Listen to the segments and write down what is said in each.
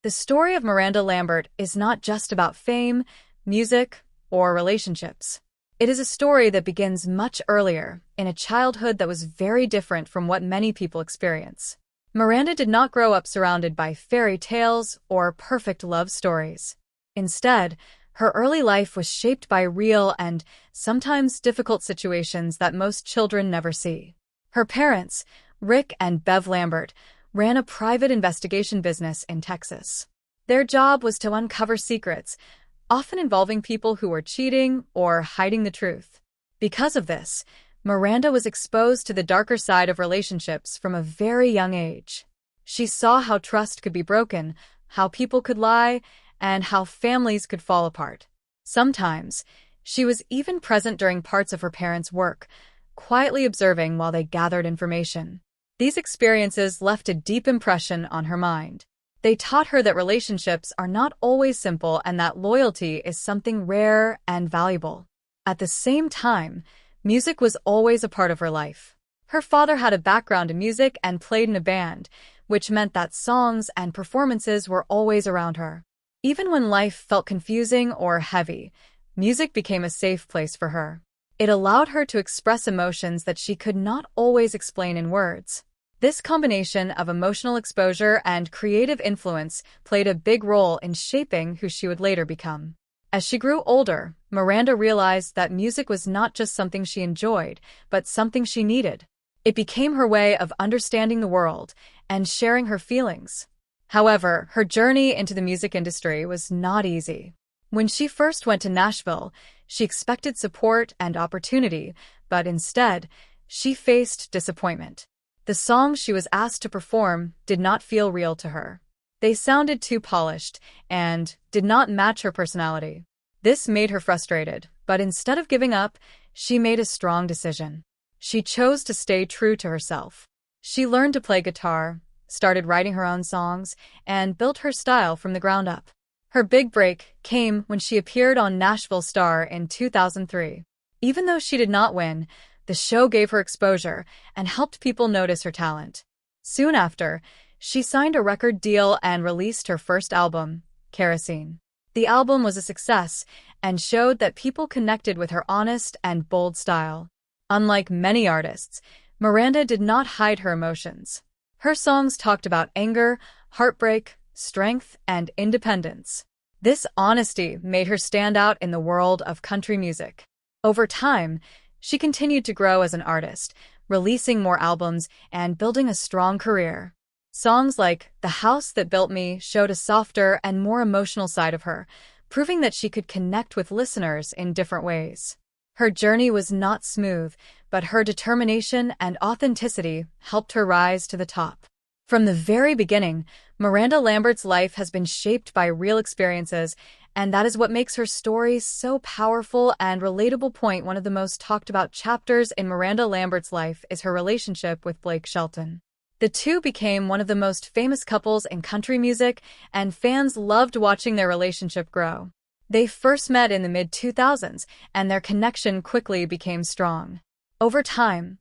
The story of Miranda Lambert is not just about fame, music, or relationships. It is a story that begins much earlier, in a childhood that was very different from what many people experience. Miranda did not grow up surrounded by fairy tales or perfect love stories. Instead, her early life was shaped by real and sometimes difficult situations that most children never see. Her parents, Rick and Bev Lambert, ran a private investigation business in Texas. Their job was to uncover secrets, often involving people who were cheating or hiding the truth. Because of this, Miranda was exposed to the darker side of relationships from a very young age. She saw how trust could be broken, how people could lie, and how families could fall apart. Sometimes, she was even present during parts of her parents' work, quietly observing while they gathered information. These experiences left a deep impression on her mind. They taught her that relationships are not always simple and that loyalty is something rare and valuable. At the same time, music was always a part of her life. Her father had a background in music and played in a band, which meant that songs and performances were always around her. Even when life felt confusing or heavy, music became a safe place for her. It allowed her to express emotions that she could not always explain in words. This combination of emotional exposure and creative influence played a big role in shaping who she would later become. As she grew older, Miranda realized that music was not just something she enjoyed, but something she needed. It became her way of understanding the world and sharing her feelings. However, her journey into the music industry was not easy. When she first went to Nashville, she expected support and opportunity, but instead, she faced disappointment. The songs she was asked to perform did not feel real to her. They sounded too polished and did not match her personality. This made her frustrated, but instead of giving up, she made a strong decision. She chose to stay true to herself. She learned to play guitar, started writing her own songs, and built her style from the ground up. Her big break came when she appeared on Nashville Star in 2003. Even though she did not win, the show gave her exposure and helped people notice her talent. Soon after, she signed a record deal and released her first album, Kerosene. The album was a success and showed that people connected with her honest and bold style. Unlike many artists, Miranda did not hide her emotions. Her songs talked about anger, heartbreak, strength, and independence. This honesty made her stand out in the world of country music. Over time, she continued to grow as an artist, releasing more albums and building a strong career. Songs like The House That Built Me showed a softer and more emotional side of her, proving that she could connect with listeners in different ways. Her journey was not smooth, but her determination and authenticity helped her rise to the top. From the very beginning, Miranda Lambert's life has been shaped by real experiences, and that is what makes her story so powerful and relatable. One of the most talked about chapters in Miranda Lambert's life is her relationship with Blake Shelton. The two became one of the most famous couples in country music, and fans loved watching their relationship grow. They first met in the mid-2000s, and their connection quickly became strong. Over time,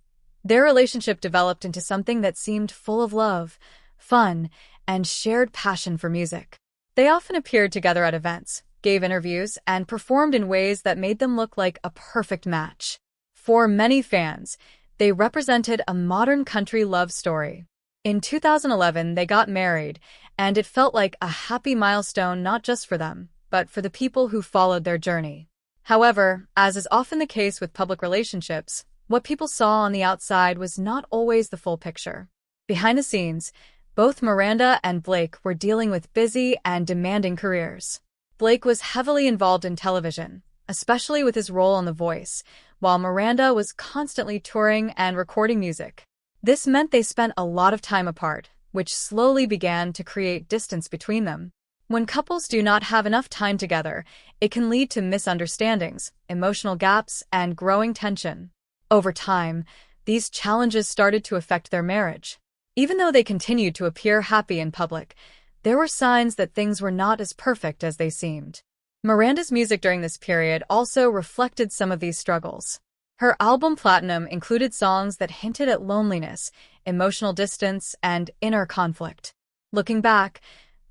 their relationship developed into something that seemed full of love, fun, and shared passion for music. They often appeared together at events, gave interviews, and performed in ways that made them look like a perfect match. For many fans, they represented a modern country love story. In 2011, they got married, and it felt like a happy milestone not just for them, but for the people who followed their journey. However, as is often the case with public relationships, what people saw on the outside was not always the full picture. Behind the scenes, both Miranda and Blake were dealing with busy and demanding careers. Blake was heavily involved in television, especially with his role on The Voice, while Miranda was constantly touring and recording music. This meant they spent a lot of time apart, which slowly began to create distance between them. When couples do not have enough time together, it can lead to misunderstandings, emotional gaps, and growing tension. Over time, these challenges started to affect their marriage. Even though they continued to appear happy in public, there were signs that things were not as perfect as they seemed. Miranda's music during this period also reflected some of these struggles. Her album Platinum included songs that hinted at loneliness, emotional distance, and inner conflict. Looking back,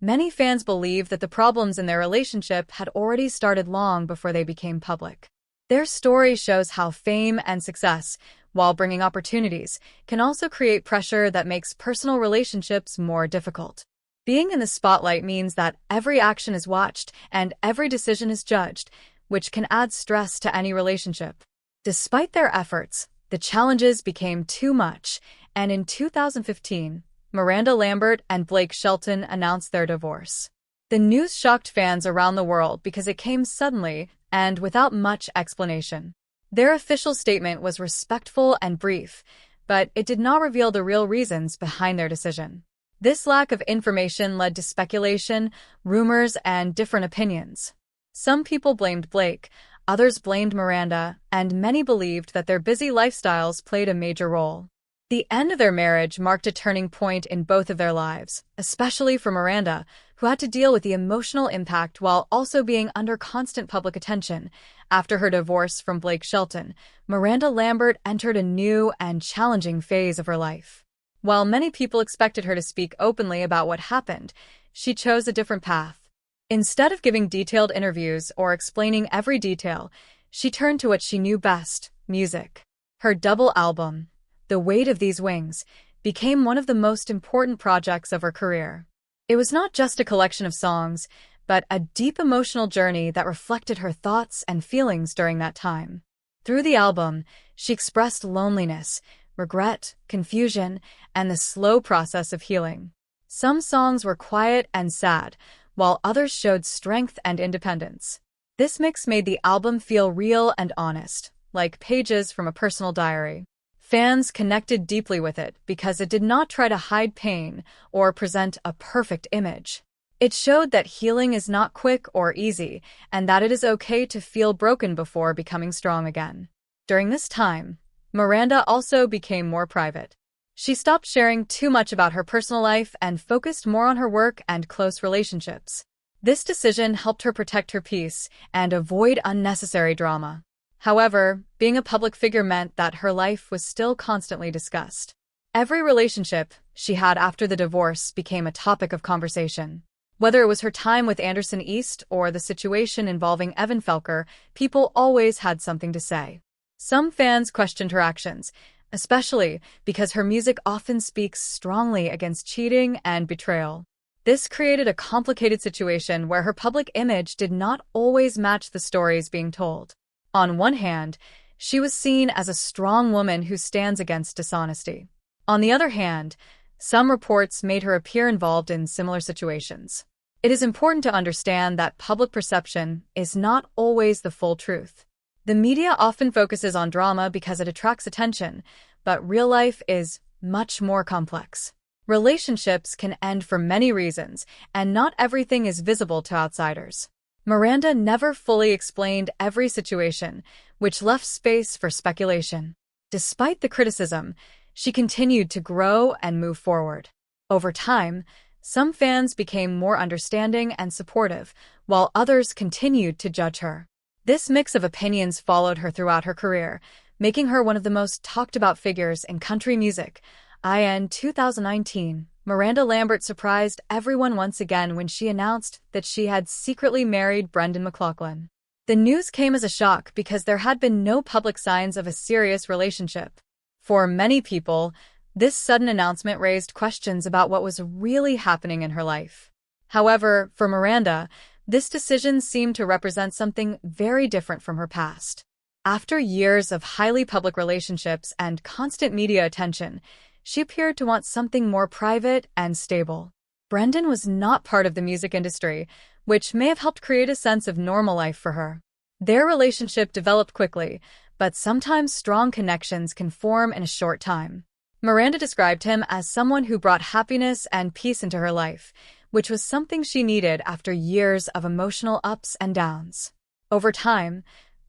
Many fans believe that the problems in their relationship had already started long before they became public. Their story shows how fame and success, while bringing opportunities, can also create pressure that makes personal relationships more difficult. Being in the spotlight means that every action is watched and every decision is judged, which can add stress to any relationship. Despite their efforts, the challenges became too much, and in 2015, Miranda Lambert and Blake Shelton announced their divorce. The news shocked fans around the world because it came suddenly and without much explanation. Their official statement was respectful and brief, but it did not reveal the real reasons behind their decision. This lack of information led to speculation, rumors, and different opinions. Some people blamed Blake, others blamed Miranda, and many believed that their busy lifestyles played a major role. The end of their marriage marked a turning point in both of their lives, especially for Miranda, who had to deal with the emotional impact while also being under constant public attention. After her divorce from Blake Shelton, Miranda Lambert entered a new and challenging phase of her life. While many people expected her to speak openly about what happened, she chose a different path. Instead of giving detailed interviews or explaining every detail, she turned to what she knew best: music. Her double album, The Weight of These Wings, became one of the most important projects of her career. It was not just a collection of songs, but a deep emotional journey that reflected her thoughts and feelings during that time. Through the album, she expressed loneliness, regret, confusion, and the slow process of healing. Some songs were quiet and sad, while others showed strength and independence. This mix made the album feel real and honest, like pages from a personal diary. Fans connected deeply with it because it did not try to hide pain or present a perfect image. It showed that healing is not quick or easy, and that it is okay to feel broken before becoming strong again. During this time, Miranda also became more private. She stopped sharing too much about her personal life and focused more on her work and close relationships. This decision helped her protect her peace and avoid unnecessary drama. However, being a public figure meant that her life was still constantly discussed. Every relationship she had after the divorce became a topic of conversation. Whether it was her time with Anderson East or the situation involving Evan Felker, people always had something to say. Some fans questioned her actions, especially because her music often speaks strongly against cheating and betrayal. This created a complicated situation where her public image did not always match the stories being told. On one hand, she was seen as a strong woman who stands against dishonesty. On the other hand, some reports made her appear involved in similar situations. It is important to understand that public perception is not always the full truth. The media often focuses on drama because it attracts attention, but real life is much more complex. Relationships can end for many reasons, and not everything is visible to outsiders. Miranda never fully explained every situation, which left space for speculation. Despite the criticism, she continued to grow and move forward. Over time, some fans became more understanding and supportive, while others continued to judge her. This mix of opinions followed her throughout her career, making her one of the most talked-about figures in country music. In 2019, Miranda Lambert surprised everyone once again when she announced that she had secretly married Brendan McLaughlin. The news came as a shock because there had been no public signs of a serious relationship. For many people, this sudden announcement raised questions about what was really happening in her life. However, for Miranda, this decision seemed to represent something very different from her past. After years of highly public relationships and constant media attention, she appeared to want something more private and stable. Brendan was not part of the music industry, which may have helped create a sense of normal life for her. Their relationship developed quickly, but sometimes strong connections can form in a short time. Miranda described him as someone who brought happiness and peace into her life, which was something she needed after years of emotional ups and downs. Over time,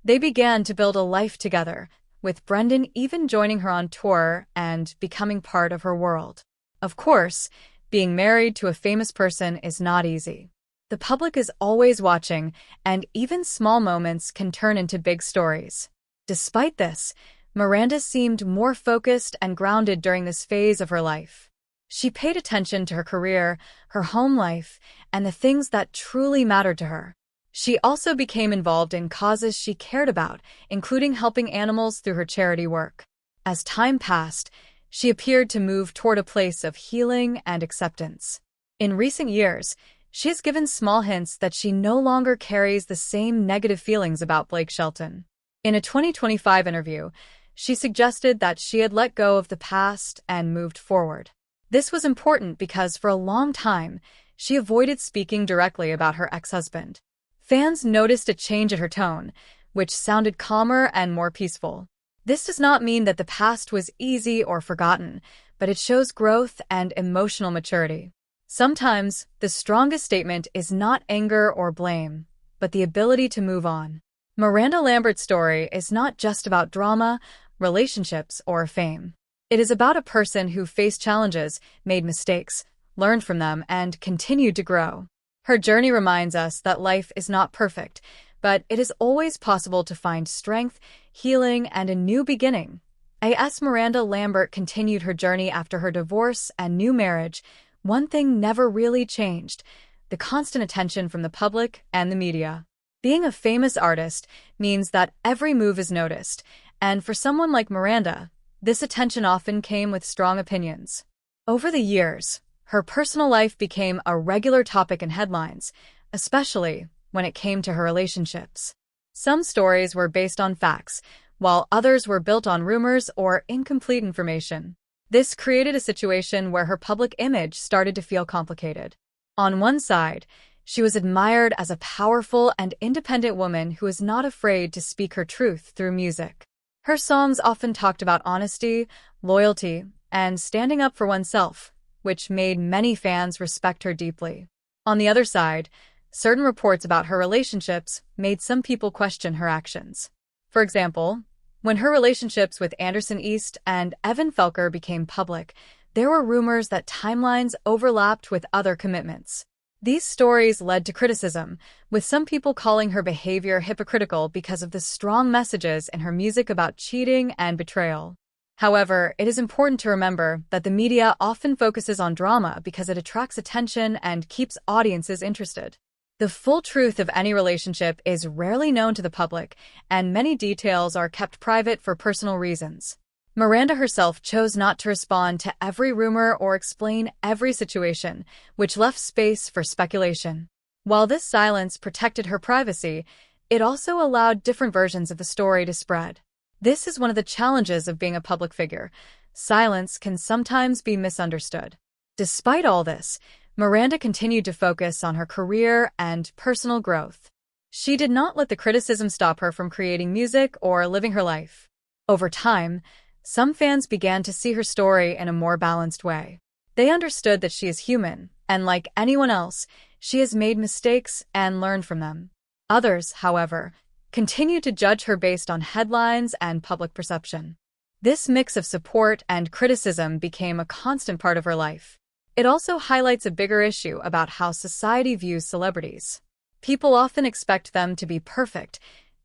they began to build a life together, with Brendan even joining her on tour and becoming part of her world. Of course, being married to a famous person is not easy. The public is always watching, and even small moments can turn into big stories. Despite this, Miranda seemed more focused and grounded during this phase of her life. She paid attention to her career, her home life, and the things that truly mattered to her. She also became involved in causes she cared about, including helping animals through her charity work. As time passed, she appeared to move toward a place of healing and acceptance. In recent years, she has given small hints that she no longer carries the same negative feelings about Blake Shelton. In a 2025 interview, she suggested that she had let go of the past and moved forward. This was important because for a long time, she avoided speaking directly about her ex-husband. Fans noticed a change in her tone, which sounded calmer and more peaceful. This does not mean that the past was easy or forgotten, but it shows growth and emotional maturity. Sometimes, the strongest statement is not anger or blame, but the ability to move on. Miranda Lambert's story is not just about drama, relationships, or fame. It is about a person who faced challenges, made mistakes, learned from them, and continued to grow. Her journey reminds us that life is not perfect, but it is always possible to find strength, healing, and a new beginning. As Miranda Lambert continued her journey after her divorce and new marriage, one thing never really changed: the constant attention from the public and the media. Being a famous artist means that every move is noticed, and for someone like Miranda, this attention often came with strong opinions. Over the years, her personal life became a regular topic in headlines, especially when it came to her relationships. Some stories were based on facts, while others were built on rumors or incomplete information. This created a situation where her public image started to feel complicated. On one side, she was admired as a powerful and independent woman who was not afraid to speak her truth through music. Her songs often talked about honesty, loyalty, and standing up for oneself, which made many fans respect her deeply. On the other side, certain reports about her relationships made some people question her actions. For example, when her relationships with Anderson East and Evan Felker became public, there were rumors that timelines overlapped with other commitments. These stories led to criticism, with some people calling her behavior hypocritical because of the strong messages in her music about cheating and betrayal. However, it is important to remember that the media often focuses on drama because it attracts attention and keeps audiences interested. The full truth of any relationship is rarely known to the public, and many details are kept private for personal reasons. Miranda herself chose not to respond to every rumor or explain every situation, which left space for speculation. While this silence protected her privacy, it also allowed different versions of the story to spread. This is one of the challenges of being a public figure. Silence can sometimes be misunderstood. Despite all this, Miranda continued to focus on her career and personal growth. She did not let the criticism stop her from creating music or living her life. Over time, some fans began to see her story in a more balanced way. They understood that she is human, and like anyone else, she has made mistakes and learned from them. Others, however, continue to judge her based on headlines and public perception. This mix of support and criticism became a constant part of her life. It also highlights a bigger issue about how society views celebrities. People often expect them to be perfect,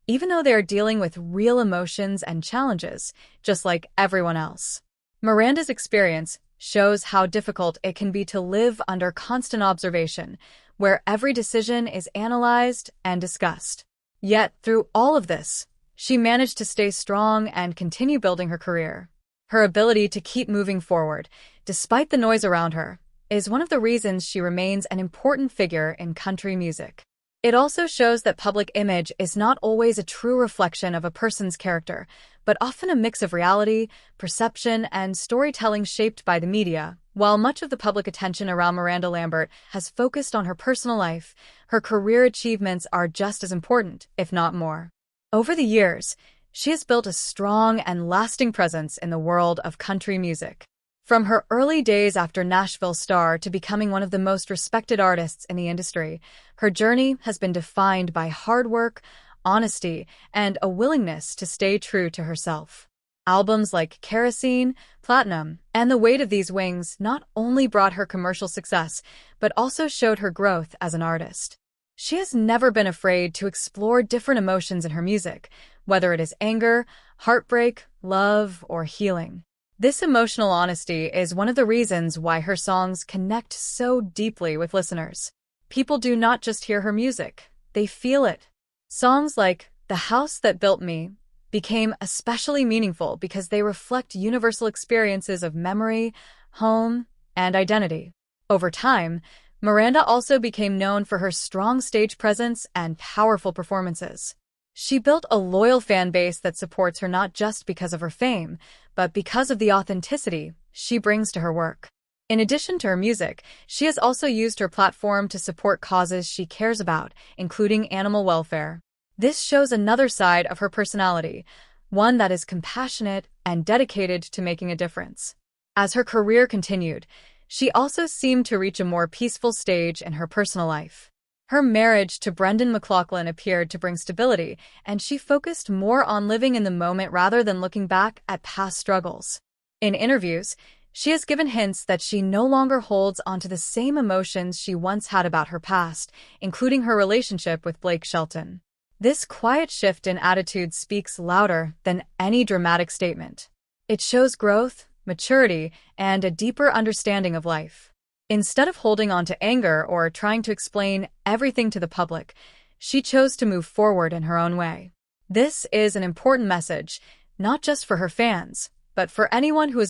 even though they are dealing with real emotions and challenges, just like everyone else. Miranda's experience shows how difficult it can be to live under constant observation, where every decision is analyzed and discussed. Yet, through all of this, she managed to stay strong and continue building her career. Her ability to keep moving forward, despite the noise around her, is one of the reasons she remains an important figure in country music. It also shows that public image is not always a true reflection of a person's character, but often a mix of reality, perception, and storytelling shaped by the media. While much of the public attention around Miranda Lambert has focused on her personal life, her career achievements are just as important, if not more. Over the years, she has built a strong and lasting presence in the world of country music. From her early days after Nashville star to becoming one of the most respected artists in the industry, her journey has been defined by hard work, honesty, and a willingness to stay true to herself. Albums like Kerosene, Platinum, and The Weight of These Wings not only brought her commercial success, but also showed her growth as an artist. She has never been afraid to explore different emotions in her music, whether it is anger, heartbreak, love, or healing. This emotional honesty is one of the reasons why her songs connect so deeply with listeners. People do not just hear her music, they feel it. Songs like "The House That Built Me" became especially meaningful because they reflect universal experiences of memory, home, and identity. Over time, Miranda also became known for her strong stage presence and powerful performances. She built a loyal fan base that supports her not just because of her fame, but because of the authenticity she brings to her work. In addition to her music, she has also used her platform to support causes she cares about, including animal welfare. This shows another side of her personality, one that is compassionate and dedicated to making a difference. As her career continued, she also seemed to reach a more peaceful stage in her personal life. Her marriage to Brendan McLaughlin appeared to bring stability, and she focused more on living in the moment rather than looking back at past struggles. In interviews, she has given hints that she no longer holds onto the same emotions she once had about her past, including her relationship with Blake Shelton. This quiet shift in attitude speaks louder than any dramatic statement. It shows growth, maturity, and a deeper understanding of life. Instead of holding on to anger or trying to explain everything to the public, she chose to move forward in her own way. This is an important message, not just for her fans, but for anyone who is